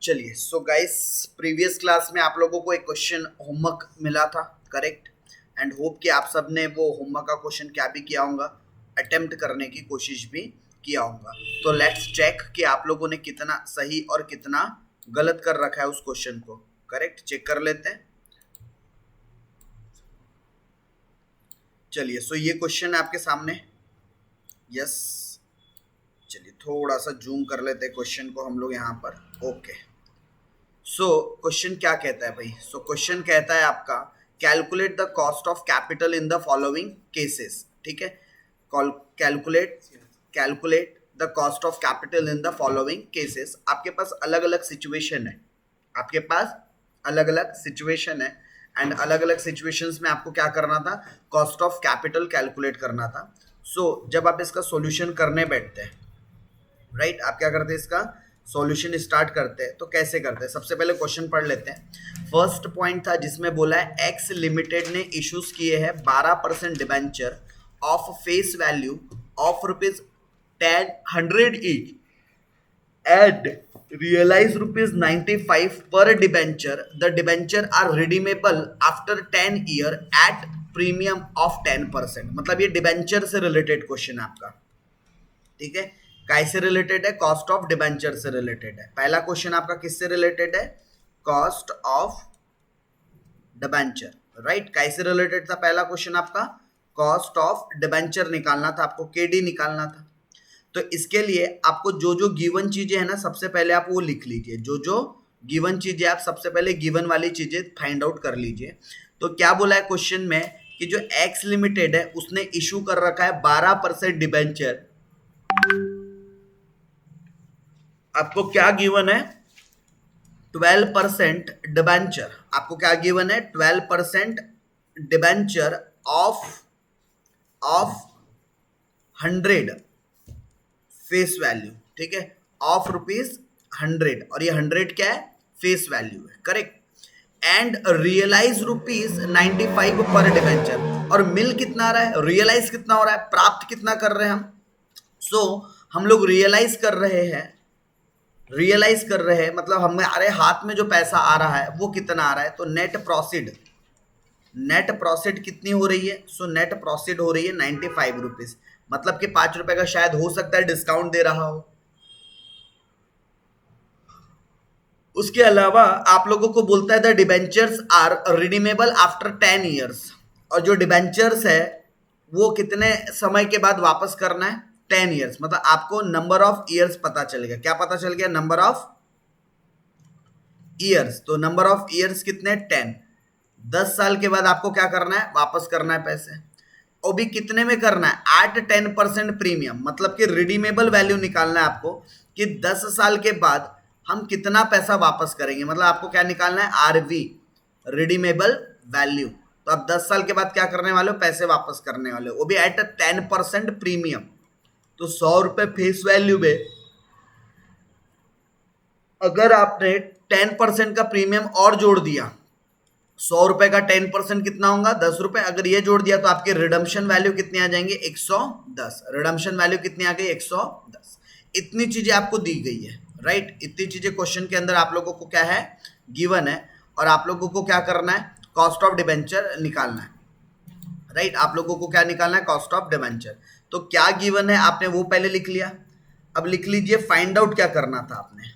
चलिए so guys, previous class में आप लोगों को एक क्वेश्चन होमवर्क मिला था, करेक्ट। एंड होप कि आप सब ने वो होमवर्क का क्वेश्चन क्या भी किया होगा, अटेम्प्ट करने की कोशिश भी किया होगा। तो लेट्स चेक कि आप लोगों ने कितना सही और कितना गलत कर रखा है उस क्वेश्चन को। करेक्ट, चेक कर लेते हैं। चलिए सो ये क्वेश्चन है आपके सामने। यस, चलिए थोड़ा सा जूम कर लेते हैं क्वेश्चन को हम लोग यहाँ पर। ओके, सो क्वेश्चन क्या कहता है भाई? सो क्वेश्चन कहता है आपका, calculate the cost of capital in the following cases. ठीक है, calculate calculate the cost of capital in the following cases. आपके पास अलग अलग सिचुएशन है, आपके पास अलग अलग सिचुएशन है एंड अलग अलग सिचुएशंस में आपको क्या करना था? कॉस्ट ऑफ कैपिटल कैलकुलेट करना था। सो जब आप इसका सॉल्यूशन करने बैठते हैं, राइट, आप क्या करते हैं? इसका सॉल्यूशन स्टार्ट करते हैं। तो कैसे करते हैं? सबसे पहले क्वेश्चन पढ़ लेते हैं। फर्स्ट पॉइंट था जिसमें बोला है एक्स लिमिटेड ने इश्यूज किए हैं 12% debenture of face value of ₹10 each and realize ₹95 per debenture. The debenture are redeemable after 10 year at premium of 10%। मतलब ये डिबेंचर से रिलेटेड क्वेश्चन है आपका। ठीक है, कैसे रिलेटेड है? कॉस्ट ऑफ डिबेंचर से रिलेटेड है। पहला क्वेश्चन आपका किससे रिलेटेड है? Cost of debenture, right. कैसे रिलेटेड था पहला क्वेश्चन आपका? कॉस्ट ऑफ डिबेंचर निकालना था आपको, केडी निकालना था। तो इसके लिए आपको जो जो गिवन चीजें है ना, सबसे पहले आप वो लिख लीजिए। जो जो गिवन चीजें, आप सबसे पहले गिवन वाली चीजें फाइंड आउट कर लीजिए। तो क्या बोला है क्वेश्चन में कि जो एक्स लिमिटेड है उसने इशू कर रखा है 12% डिबेंचर। आपको क्या गिवन है? 12% डिबेंचर। आपको क्या गिवन है? 12% डिबेंचर ऑफ 100 फेस वैल्यू। ठीक है, ऑफ ₹100, और ये 100 क्या है? फेस वैल्यू है, correct. And realize ₹95 per debenture. और मिल कितना आ रहा है? रियलाइज कितना हो रहा है? प्राप्त कितना कर रहे हैं हम? सो हम लोग रियलाइज कर रहे हैं, मतलब हमारे हाथ में जो पैसा आ रहा है वो कितना आ रहा है? तो नेट प्रोसीड कितनी हो रही है? सो नेट प्रोसीड हो रही है ₹95। मतलब कि ₹5 का शायद हो सकता है डिस्काउंट दे रहा हो। उसके अलावा आप लोगों को बोलता है the debentures are redeemable after 10 years. और जो डिबेंचर्स है वो कितने समय के बाद वापस करना है? 10 ईयर्स। मतलब आपको नंबर ऑफ ईयर्स पता चल गया। क्या पता चल गया? Number of years. तो नंबर ऑफ ईयर्स कितने? 10। 10 साल के बाद आपको क्या करना है? वापस करना है पैसे। और भी कितने में करना है? At 10% premium. मतलब कि रिडीमेबल वैल्यू निकालना है आपको कि 10 साल के बाद हम कितना पैसा वापस करेंगे। मतलब आपको क्या निकालना है? RV, redeemable value. तो आप 10 साल के बाद क्या करने वाले हो? पैसे वापस करने वाले हो, वो भी एट 10% प्रीमियम। तो ₹100 फेस वैल्यू में अगर आपने 10% का प्रीमियम और जोड़ दिया, ₹100 का 10% कितना होगा? ₹10। अगर ये जोड़ दिया तो आपके रिडम्पशन वैल्यू कितनी आ जाएंगे? 110। रिडम्पशन वैल्यू कितनी आ गई? 110। इतनी चीजें आपको दी गई है, राइट। इतनी चीजें क्वेश्चन के अंदर आप लोगों को क्या है? गिवन है। और आप लोगों को क्या करना है? कॉस्ट ऑफ डिबेंचर निकालना है, राइट। आप लोगों को क्या निकालना है? Cost of debenture. तो क्या गिवन है आपने वो पहले लिख लिया। अब लिख लीजिए फाइंड आउट क्या करना था आपने।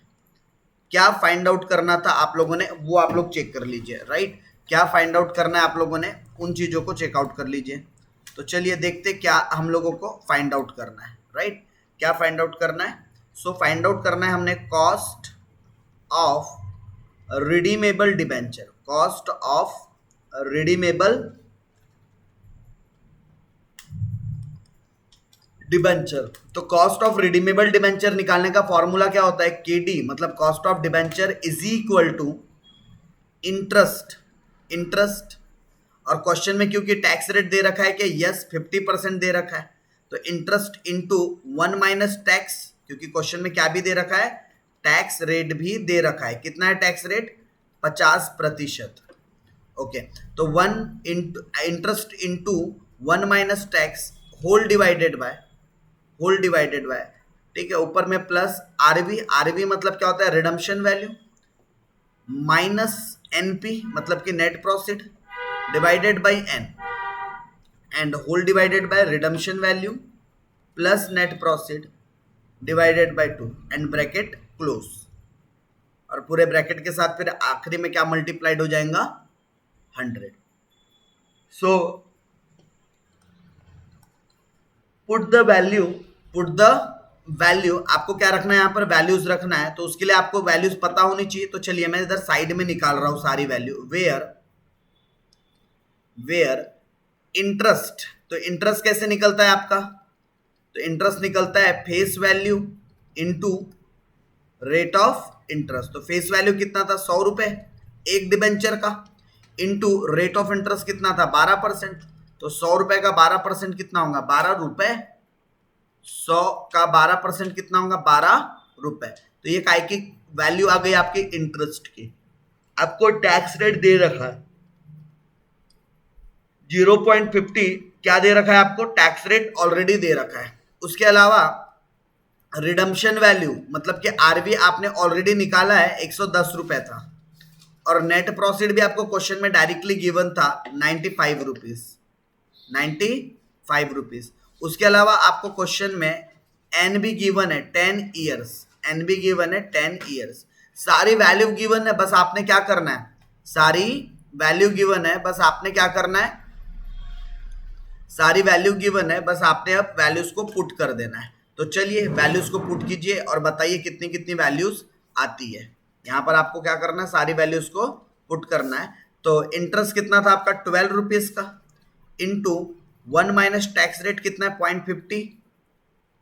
क्या फाइंड आउट करना था आप लोगों ने, वो आप लोग चेक कर लीजिए, राइट। क्या फाइंड आउट करना है आप लोगों ने, उन चीजों को चेकआउट कर लीजिए। तो चलिए देखते क्या हम लोगों को फाइंड आउट करना है, राइट। क्या फाइंड आउट करना है? सो फाइंड आउट करना है हमने cost of redeemable debenture. Cost of redeemable debenture. तो कॉस्ट ऑफ रिडीमेबल डिबेंचर निकालने का फॉर्मूला क्या होता है? केडी, मतलब cost of debenture is equal to interest. और क्वेश्चन में क्योंकि टैक्स रेट दे रखा है कि यस 50% दे रखा है, तो इंटरेस्ट इंटू 1 माइनस टैक्स। क्योंकि क्वेश्चन में क्या भी दे रखा है? टैक्स रेट भी दे रखा है। कितना है टैक्स रेट? 50%। ओके, तो 1 interest into 1 minus tax whole divided by ठीक है, ऊपर में प्लस आरवी। आरवी मतलब क्या होता है? Redemption value. माइनस एनपी मतलब कि net profit divided by n and whole divided by redemption value plus net profit divided by 2 and bracket close. और पूरे ब्रैकेट के साथ फिर आखिरी में क्या मल्टीप्लाइड हो जाएगा 100। सो पुट द वैल्यू आपको क्या रखना है, यहाँ पर वैल्यूज रखना है, तो उसके लिए आपको वैल्यूज पता होनी चाहिए। तो चलिए मैं इधर साइड में निकाल रहा हूं सारी वैल्यू। वेयर इंटरेस्ट, तो इंटरेस्ट कैसे निकलता है आपका, तो इंटरेस्ट निकलता है face value into rate of interest. तो फेस वैल्यू कितना था 100 रुपए एक डिबेंचर का, इनटू रेट ऑफ इंटरेस्ट कितना था 12%। तो 100 रुपए का 12% कितना होगा 12 रुपए, 100 का 12% कितना होगा 12 रुपए। तो ये काय की वैल्यू आ गई आपकी इंटरेस्ट की। आपको टैक्स रेट दे रखा है 0.50, क्या दे रखा है आपको, टैक्स रेट ऑलरेडी दे रखा है। उसके अलावा रिडम्पशन वैल्यू मतलब कि आरवी आपने ऑलरेडी निकाला है 110 रुपए था, और नेट प्रॉफिट भी आपको क्वेश्चन में डायरेक्टली गिवन था 95 रुपीज। उसके अलावा आपको क्वेश्चन में एन भी गिवन है 10 ईयर्स, एन भी गिवन है 10 ईयर्स। सारी वैल्यू गिवन है, बस आपने क्या करना है, सारी वैल्यू गिवन है, बस आपने क्या करना है, सारी वैल्यू गिवन है, बस आपने अब वैल्यूज को पुट कर देना है। तो चलिए वैल्यूज को पुट कीजिए और बताइए कितनी कितनी वैल्यूज आती है। यहां पर आपको क्या करना है, सारी वैल्यूज को पुट करना है। तो इंटरेस्ट कितना था आपका 12 रुपीज का, इंटू 1 माइनस टैक्स रेट कितना है 0.50,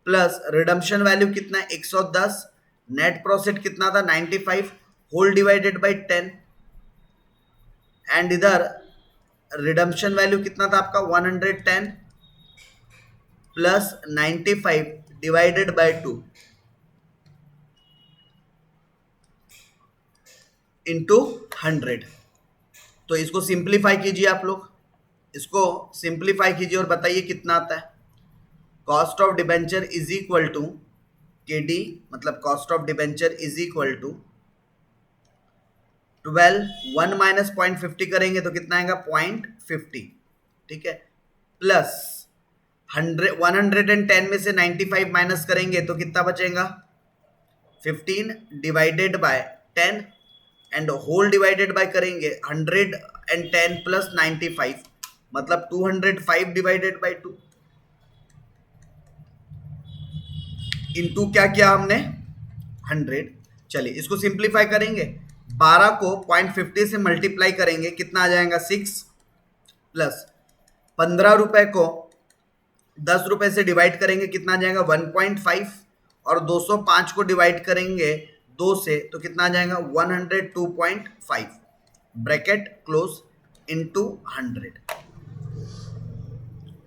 प्लस रिडम्पशन वैल्यू कितना है 110, नेट प्रॉफिट कितना था 95, होल डिवाइडेड बाई 10, एंड इधर रिडम्पशन वैल्यू कितना था आपका 110 प्लस 95 डिवाइडेड बाय 2 इंटू 100। तो इसको सिंप्लीफाई कीजिए आप लोग, इसको सिंप्लीफाई कीजिए और बताइए कितना आता है। Cost of debenture is equal to KD, मतलब cost of debenture is equal to 12, 1 minus 0.50 करेंगे तो कितना आएगा 0.50, ठीक है, प्लस 110 में से 95 माइनस करेंगे तो कितना बचेगा 15 divided by 10, and whole divided by करेंगे 110 प्लस 95 मतलब 205 डिवाइडेड बाय 2 इंटू क्या किया हमने 100। चलिए इसको सिंप्लीफाई करेंगे, 12 को 0.50 से मल्टीप्लाई करेंगे कितना आ जाएगा 6, प्लस 15 रुपए को 10 रुपए से डिवाइड करेंगे कितना आ जाएगा 1.5, और 205 को डिवाइड करेंगे 2 से तो कितना आ जाएगा 102.5 ब्रैकेट क्लोज इनटू 100।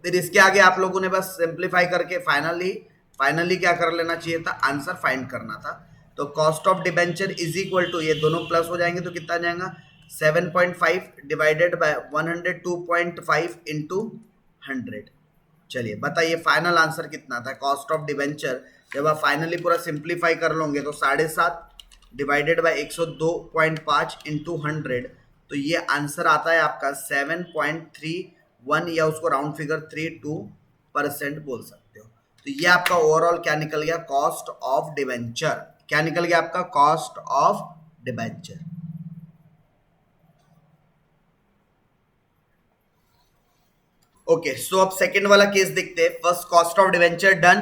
फिर इसके आगे आप लोगों ने बस सिंप्लीफाई करके फाइनली क्या कर लेना चाहिए था, आंसर फाइंड करना था। तो cost of debenture is equal to, ये दोनों प्लस हो जाएंगे तो कितना आ जाएगा 7.5 डिवाइडेड बाय 102.5 इंटू 100। चलिए बताइए फाइनल आंसर कितना था कॉस्ट ऑफ डिबेंचर। जब आप फाइनली पूरा सिंप्लीफाई कर लोगे तो 7.5 डिवाइडेड बाय 102.5 इंटू 100, तो ये आंसर आता है आपका 7.31, या उसको राउंड फिगर 32% बोल सकते हो। तो ये आपका ओवरऑल क्या निकल गया, कॉस्ट ऑफ डिबेंचर। क्या निकल गया आपका, कॉस्ट ऑफ डिबेंचर। ओके, सो अब सेकंड वाला केस देखते हैं। First cost of debenture done.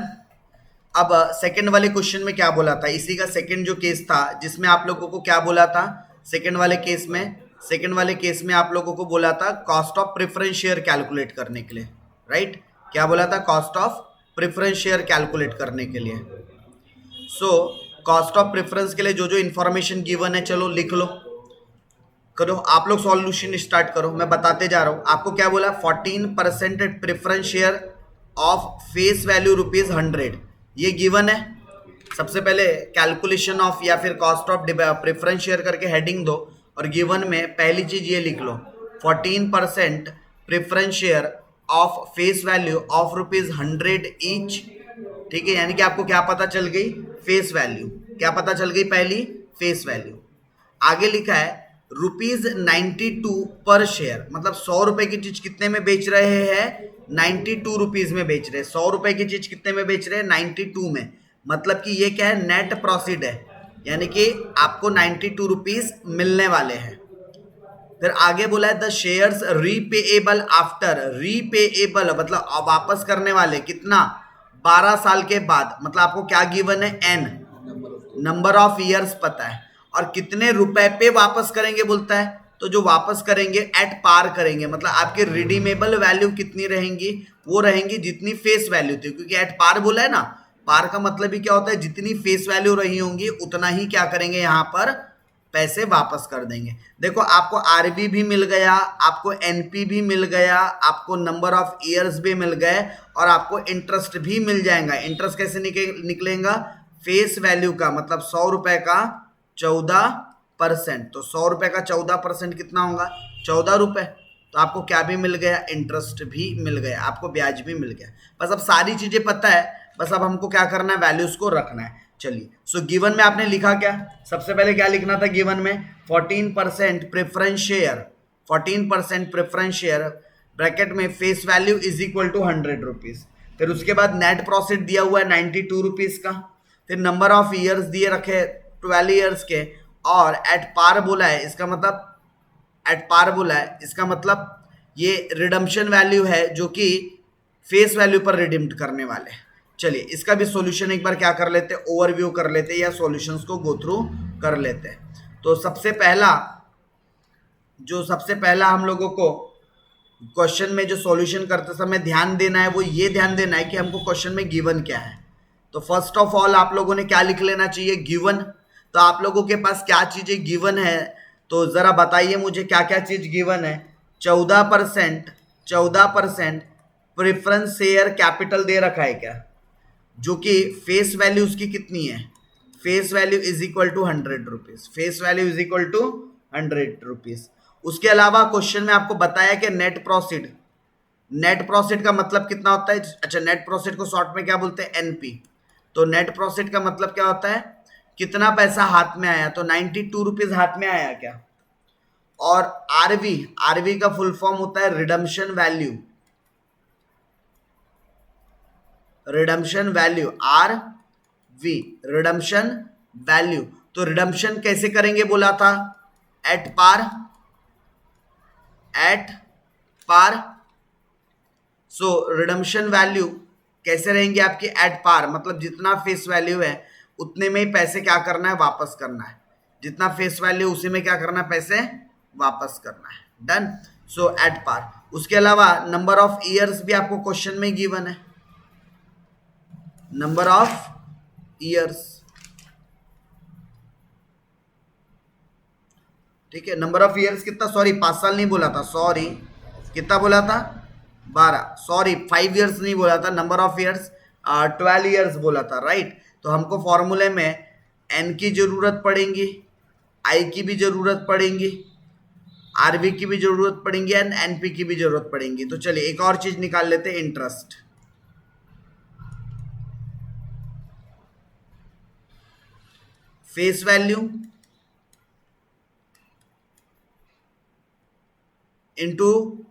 अब सेकंड वाले क्वेश्चन में क्या बोला था, इसी का सेकंड जो केस था जिसमें आप लोगों को क्या बोला था, सेकंड वाले केस में आप लोगों को बोला था cost of preference share calculate करने के लिए, राइट। क्या बोला था, cost of preference share calculate करने के लिए। सो कॉस्ट ऑफ प्रेफरेंस के लिए जो जो इंफॉर्मेशन गिवन है चलो लिख लो, करो आप लोग सॉल्यूशन स्टार्ट करो, मैं बताते जा रहा हूं। आपको क्या बोला, 14% preference share of face value ₹100, ये गिवन है। सबसे पहले कैलकुलेशन ऑफ या फिर कॉस्ट ऑफ प्रेफरेंस शेयर करके हेडिंग दो, और गिवन में पहली चीज ये लिख लो 14% preference share of face value of ₹100 each, ठीक है। यानी कि आपको क्या पता चल गई, फेस वैल्यू। क्या पता चल गई, पहली फेस वैल्यू। आगे लिखा है ₹92 पर शेयर, मतलब 100 रुपए की चीज कितने में बेच रहे हैं? 92 रुपीज में बेच रहे हैं। 100 रुपए की चीज कितने में बेच रहे हैं? 92 में। मतलब कि ये क्या है? नेट प्रॉफिट है, यानी कि आपको 92 रुपीज मिलने वाले हैं। फिर आगे बोला है the shares repayable after, repayable मतलब वापस करने वाले कितना? 12 साल के बाद। मतलब आपको क्या गिवन है? एन, नंबर ऑफ ईयर्स पता है, और कितने रुपए पे वापस करेंगे बोलता है। तो जो वापस करेंगे एट पार करेंगे, मतलब आपकी रिडीमेबल वैल्यू कितनी रहेंगी? वो रहेंगी जितनी फेस वैल्यू थी, क्योंकि एट पार बोला है ना। पार का मतलब ही क्या होता है? जितनी फेस वैल्यू रही होंगी उतना ही क्या करेंगे यहाँ पर? पैसे वापस कर देंगे। देखो आपको आरबी भी मिल गया, आपको एनपी भी मिल गया, आपको नंबर ऑफ ईयर्स भी मिल गए, और आपको इंटरेस्ट भी मिल जाएगा। इंटरेस्ट कैसे निकलेगा? फेस वैल्यू का, मतलब 100 रुपए का 14%। तो 100 रुपए का 14% कितना होगा? 14 रुपए। तो आपको क्या भी मिल गया? इंटरेस्ट भी मिल गया, आपको ब्याज भी मिल गया। बस अब सारी चीजें पता है, बस अब हमको क्या करना है? वैल्यूज को रखना है। चलिए, सो गिवन में आपने लिखा क्या? सबसे पहले क्या लिखना था गिवन में? 14% preference share, 14% preference share bracket में face value is equal to 100 rupees. फिर उसके बाद नेट प्रॉफिट दिया हुआ है 92 रुपीज का। फिर नंबर ऑफ ईयर्स दिए रखे 12 ईयर्स के, और एट पार बोला है, इसका मतलब एट पार बोला है, इसका मतलब ये रिडम्पशन वैल्यू है जो कि फेस वैल्यू पर रिडीम्ड करने वाले हैं। चलिए इसका भी सॉल्यूशन एक बार क्या कर लेते हैं? ओवरव्यू कर लेते हैं, या सॉल्यूशंस को गो थ्रू कर लेते हैं। तो सबसे पहला हम लोगों को क्वेश्चन में जो सॉल्यूशन करते समय ध्यान देना है, वो ये ध्यान देना है कि हमको क्वेश्चन में गिवन क्या है। तो फर्स्ट ऑफ ऑल आप लोगों ने क्या लिख लेना चाहिए? गिवन। तो आप लोगों के पास क्या चीजें गिवन है, तो जरा बताइए मुझे क्या क्या चीज गिवन है। 14% प्रेफरेंस शेयर कैपिटल दे रखा है क्या? जो कि फेस वैल्यू उसकी कितनी है? Face value is equal to 100 rupees. Face value is equal to 100 rupees. उसके अलावा क्वेश्चन में आपको बताया कि नेट प्रॉफिट, नेट प्रॉफिट का मतलब कितना होता है? अच्छा, नेट प्रॉफिट को शॉर्ट में क्या बोलते हैं? एनपी। तो नेट प्रॉफिट का मतलब क्या होता है? कितना पैसा हाथ में आया? तो 92 रुपीज हाथ में आया क्या? और आरवी, आरवी का फुल फॉर्म होता है redemption value, redemption value, R V, redemption value. तो रिडम्पशन कैसे करेंगे बोला था? At par, at par. So redemption value कैसे रहेंगे आपकी? एट पार, मतलब जितना फेस वैल्यू है उतने में ही पैसे क्या करना है? वापस करना है। जितना फेस वैल्यू उसी में क्या करना है? पैसे वापस करना है। डन। So at par. उसके अलावा नंबर ऑफ ईयर्स भी आपको क्वेश्चन में गिवन है, नंबर ऑफ ईयर्स। ठीक है, नंबर ऑफ ईयर्स कितना? सॉरी 5 साल नहीं बोला था, सॉरी कितना बोला था? 12, सॉरी 5 ईयर्स नहीं बोला था, नंबर ऑफ ईयर्स 12 ईयर्स बोला था, राइट। तो हमको फॉर्मूले में एन की जरूरत पड़ेगी, आई की भी जरूरत पड़ेगी, आरवी की भी जरूरत पड़ेगी, एंड एनपी की भी जरूरत पड़ेगी। तो चलिए एक और चीज निकाल लेते हैं, interest. Face value into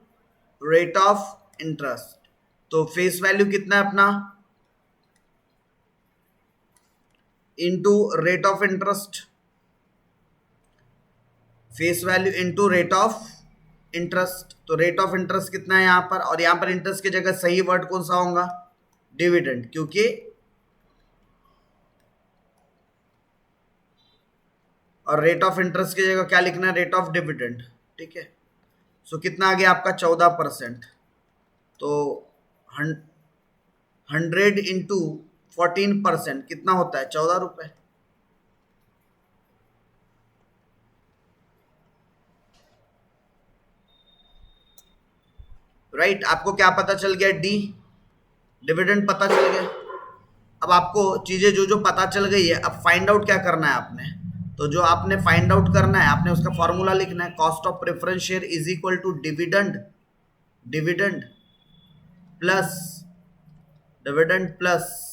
rate of interest. तो फेस वैल्यू कितना है अपना? Into rate of interest, face value into rate of interest. तो रेट ऑफ इंटरेस्ट कितना है यहां पर? और यहां पर इंटरेस्ट की जगह सही वर्ड कौन सा होगा? डिविडेंड, क्योंकि और रेट ऑफ इंटरेस्ट की जगह क्या लिखना है? Rate of dividend. ठीक है। सो कितना आ गया आपका? 14%। तो 100 इंटू 14% कितना होता है? 14 रुपए। राइट। आपको क्या पता चल गया? डी, डिविडेंड पता चल गया। अब आपको चीजें जो जो पता चल गई है, अब फाइंड आउट क्या करना है आपने? तो जो आपने फाइंड आउट करना है, आपने उसका फॉर्मूला लिखना है। Cost of preference share is equal to dividend, dividend plus, dividend plus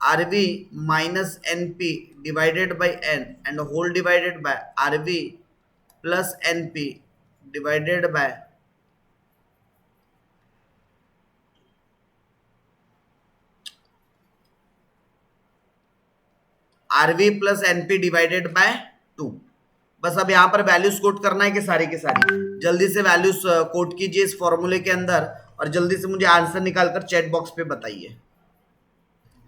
RV minus NP divided by n and whole divided by RV plus NP divided by RV plus NP divided by 2। बस अब यहाँ पर values coat करना है कि सारी की सारी, जल्दी से वैल्यूज कोट कीजिए इस फॉर्मूले के अंदर और जल्दी से मुझे आंसर निकालकर चैट बॉक्स पे बताइए।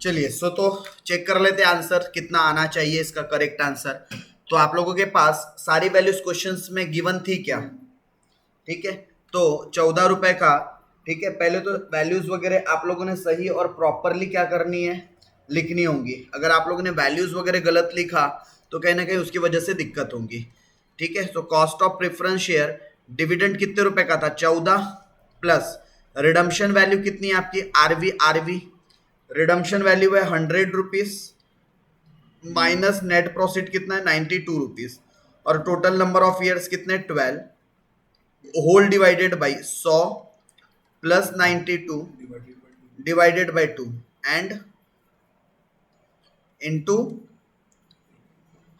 चलिए तो चेक कर लेते हैं आंसर कितना आना चाहिए इसका करेक्ट आंसर। तो आप लोगों के पास सारी वैल्यूज क्वेश्चंस में गिवन थी क्या? ठीक है, तो 14 रुपए का। ठीक है, पहले तो वैल्यूज वगैरह आप लोगों ने सही और प्रॉपरली क्या करनी है, लिखनी होंगी। अगर आप लोगों ने वैल्यूज वगैरह गलत लिखा तो कहीं ना कहीं उसकी वजह से दिक्कत होगी। ठीक है, तो cost of preference share, dividend कितने रुपए का था? 14 प्लस रिडम्पशन वैल्यू कितनी है आपकी? आरवी रिडम्पशन वैल्यू है 100 रुपीज माइनस नेट प्रॉफिट कितना है? 92 रुपीज और टोटल नंबर ऑफ ईयर्स कितने? 12 whole divided by 100 plus 92 divided by 2 and into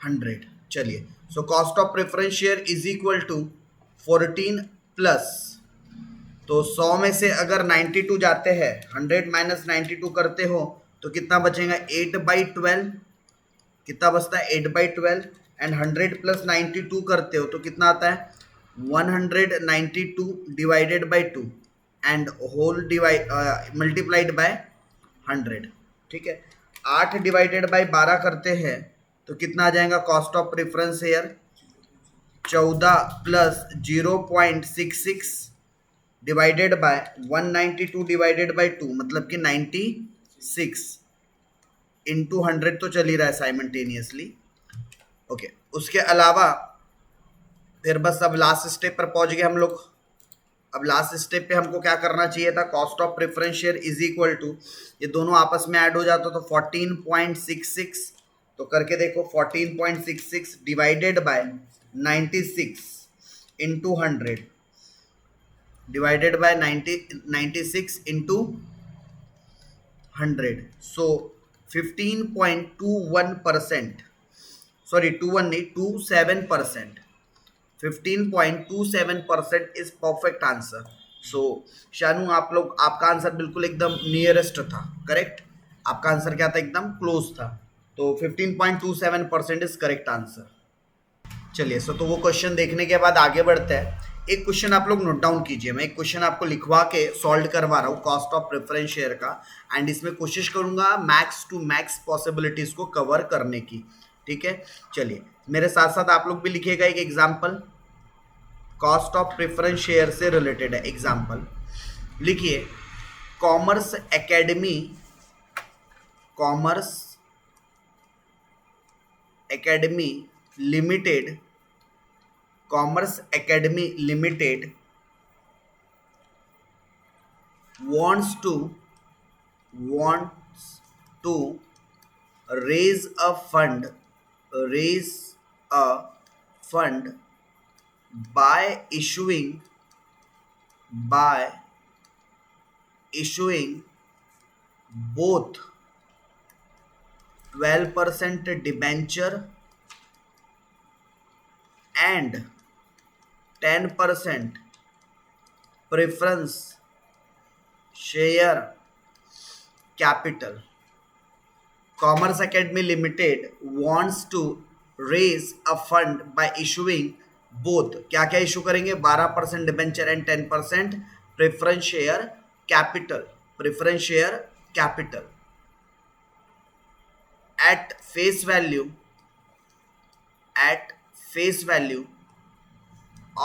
100। चलिए, so cost of preference share is equal to 14 plus, तो 100 में से अगर 92 जाते हैं, 100 माइनस 92 करते हो तो कितना बचेगा? 8/12। कितना बचता है? 8/12 एंड 100 प्लस 92 करते हो तो कितना आता है? 192 divided by 2 and whole multiplied by 100। ठीक है, 8 डिवाइडेड बाई 12 करते हैं तो कितना आ जाएगा cost of preference share? 14 plus 0.66 divided by 192 divided by 2 मतलब कि 96 इंटू 100 तो चल ही रहा है साइमल्टेनियसली। ओके, उसके अलावा फिर बस अब लास्ट स्टेप पर पहुंच गए हम लोग। अब लास्ट स्टेप पे हमको क्या करना चाहिए था? Cost of preference share is equal to, ये दोनों आपस में ऐड हो जाता तो 14.66, तो करके देखो 14.66 divided by 96 into 100 divided by 96 into 100, so 15.21%, sorry 21 नहीं 27%, 15.27% इज परफेक्ट आंसर। सो शानू आप लोग, आपका आंसर बिल्कुल एकदम नियरेस्ट था, करेक्ट। आपका आंसर क्या था? एकदम क्लोज था, तो 15.27% इज करेक्ट आंसर। चलिए, सो तो वो क्वेश्चन देखने के बाद आगे बढ़ते हैं। एक क्वेश्चन आप लोग नोट डाउन कीजिए, मैं एक क्वेश्चन आपको लिखवा के सॉल्व करवा रहा हूँ कॉस्ट ऑफ प्रेफरेंस शेयर का, एंड इसमें कोशिश करूंगा मैक्स टू मैक्स पॉसिबिलिटीज को कवर करने की। ठीक है, चलिए मेरे साथ साथ आप लोग भी लिखिएगा एक example, cost of preference share से रिलेटेड है। एग्जाम्पल लिखिए, commerce academy limited, Commerce Academy Limited wants to raise a fund by issuing both 12% debenture and 10% preference share capital. Commerce Academy Limited wants to raise a fund by issuing both, क्या क्या issue करेंगे? 12% debenture and 10% preference share capital, at face value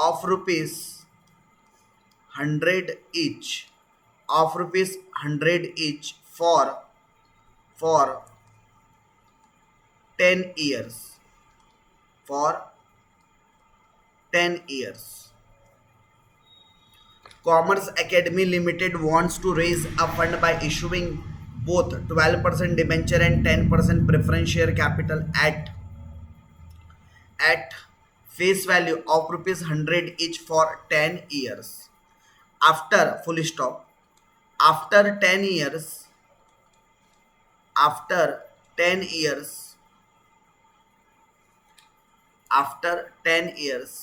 of rupees 100 each, for 10 years, Commerce Academy Limited wants to raise a fund by issuing both 12% debenture and 10% preference share capital at face value of rupees 100 each for 10 years. After full stop, after 10 years after 10 years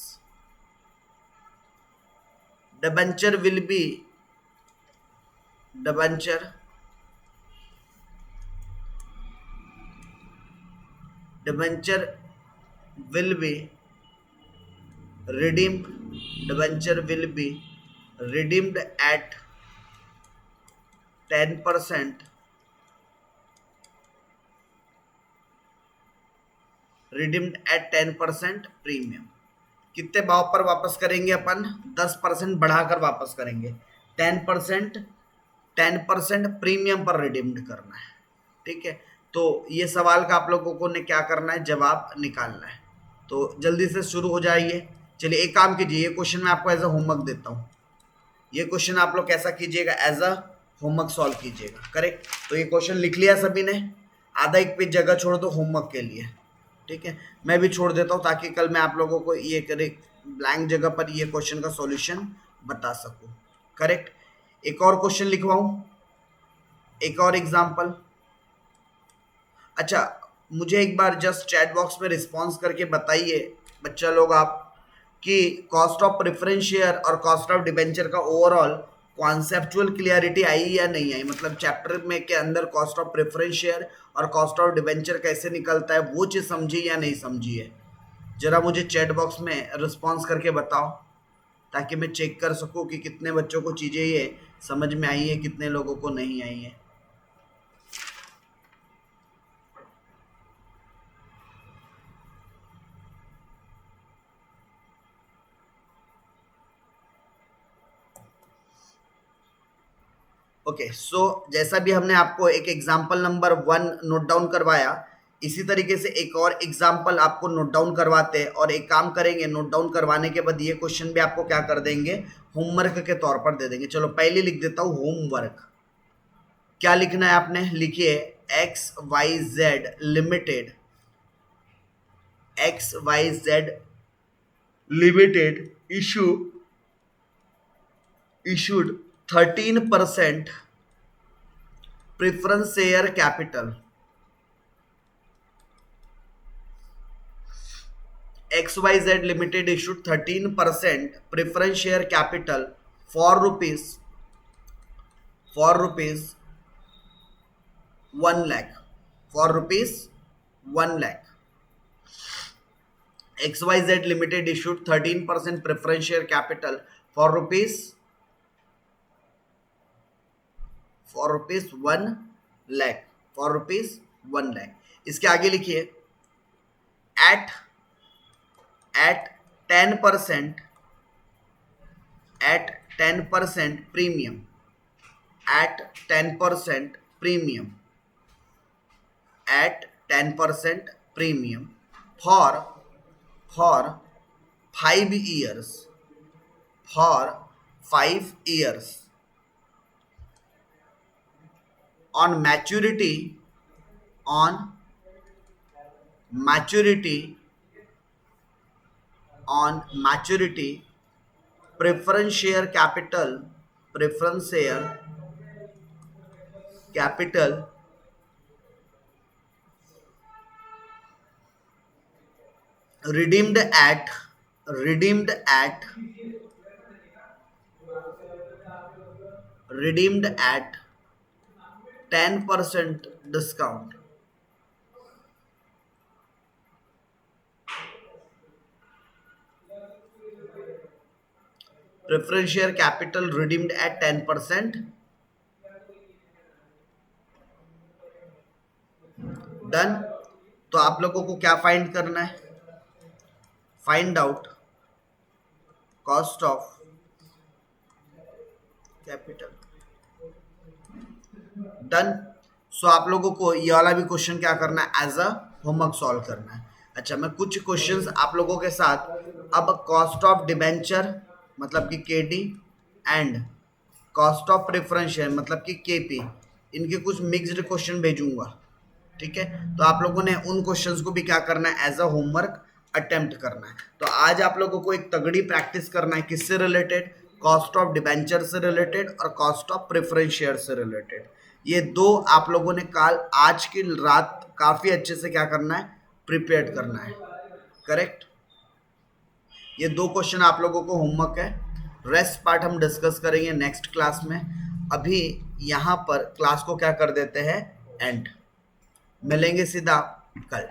debenture will be debenture debenture will be redeemed debenture will be redeemed at 10% redeemed at 10% premium. कितने भाव पर वापस करेंगे अपन? 10% बढ़ाकर वापस करेंगे। 10% 10% premium पर redeemed करना है। ठीक है, तो ये सवाल का आप लोगों को ने क्या करना है, जवाब निकालना है। तो जल्दी से शुरू हो जाइए। चलिए एक काम कीजिए, ये क्वेश्चन मैं आपको एज अ होमवर्क देता हूँ। ये क्वेश्चन आप लोग कैसा कीजिएगा, एज अ होमवर्क सॉल्व कीजिएगा। करेक्ट, तो ये क्वेश्चन लिख लिया सभी ने? आधा एक पेज जगह छोड़ दो होमवर्क के लिए। ठीक है, मैं भी छोड़ देता हूँ ताकि कल मैं आप लोगों को ये करे ब्लैंक जगह पर ये क्वेश्चन का सॉल्यूशन बता सकूं। करेक्ट, एक और क्वेश्चन लिखवाऊं, एक और एग्जांपल। अच्छा, मुझे एक बार जस्ट चैट बॉक्स में रिस्पॉन्स करके बताइए बच्चा लोग आप कि कॉस्ट ऑफ प्रेफरेंस शेयर और कॉस्ट ऑफ डिबेंचर का ओवरऑल कॉन्सेप्चुअल क्लियरिटी आई या नहीं आई। मतलब चैप्टर में के अंदर कॉस्ट ऑफ प्रेफरेंस शेयर और कॉस्ट ऑफ डिबेंचर कैसे निकलता है वो चीज़ समझी या नहीं समझी है। जरा मुझे चैट बॉक्स में रिस्पॉन्स करके बताओ ताकि मैं चेक कर सकूं कि कितने बच्चों को चीज़ें ये समझ में आई है, कितने लोगों को नहीं आई है। ओके, सो जैसा भी हमने आपको एक एग्जाम्पल नंबर 1 नोट डाउन करवाया, इसी तरीके से एक और एग्जाम्पल आपको नोट डाउन करवाते हैं। और एक काम करेंगे, नोट डाउन करवाने के बाद ये क्वेश्चन भी आपको क्या कर देंगे, होमवर्क के तौर पर दे देंगे। चलो पहले लिख देता हूँ होमवर्क। क्या लिखना है आपने, लिखिए XYZ limited, XYZ limited issued 13% preference share capital। XYZ Limited issued 13% preference share capital for rupees 1 lakh, for rupees 1 lakh। XYZ Limited issued 13% preference share capital for rupees 1 lakh, for rupees 1 lakh। इसके आगे लिखिए at 10% at 10% premium, at 10% premium, at 10% premium for 5 years, for 5 years on maturity preference share capital redeemed at 10% discount। Preference share capital redeemed at 10%। Done. तो आप लोगों को क्या find करना है, find out cost of capital. Done. So आप लोगों को ये वाला भी क्वेश्चन क्या करना है, एज अ होमवर्क सॉल्व करना है। अच्छा, मैं कुछ क्वेश्चंस आप लोगों के साथ अब कॉस्ट ऑफ डिबेंचर मतलब कि KD and cost of preference share मतलब कि केपी, इनके कुछ मिक्स्ड क्वेश्चन भेजूंगा। ठीक है, तो आप लोगों ने उन क्वेश्चंस को भी क्या करना है, एज अ होमवर्क अटेम्प्ट करना है। तो आज आप लोगों को एक तगड़ी प्रैक्टिस करना है, किससे रिलेटेड, कॉस्ट ऑफ डिबेंचर से रिलेटेड और कॉस्ट ऑफ प्रेफरेंस शेयर से रिलेटेड। ये दो आप लोगों ने कल आज की रात काफ़ी अच्छे से क्या करना है, प्रिपेयर करना है। करेक्ट। ये 2 क्वेश्चन आप लोगों को होमवर्क है, रेस्ट पार्ट हम डिस्कस करेंगे नेक्स्ट क्लास में। अभी यहाँ पर क्लास को क्या कर देते हैं, एंड। मिलेंगे सीधा कल।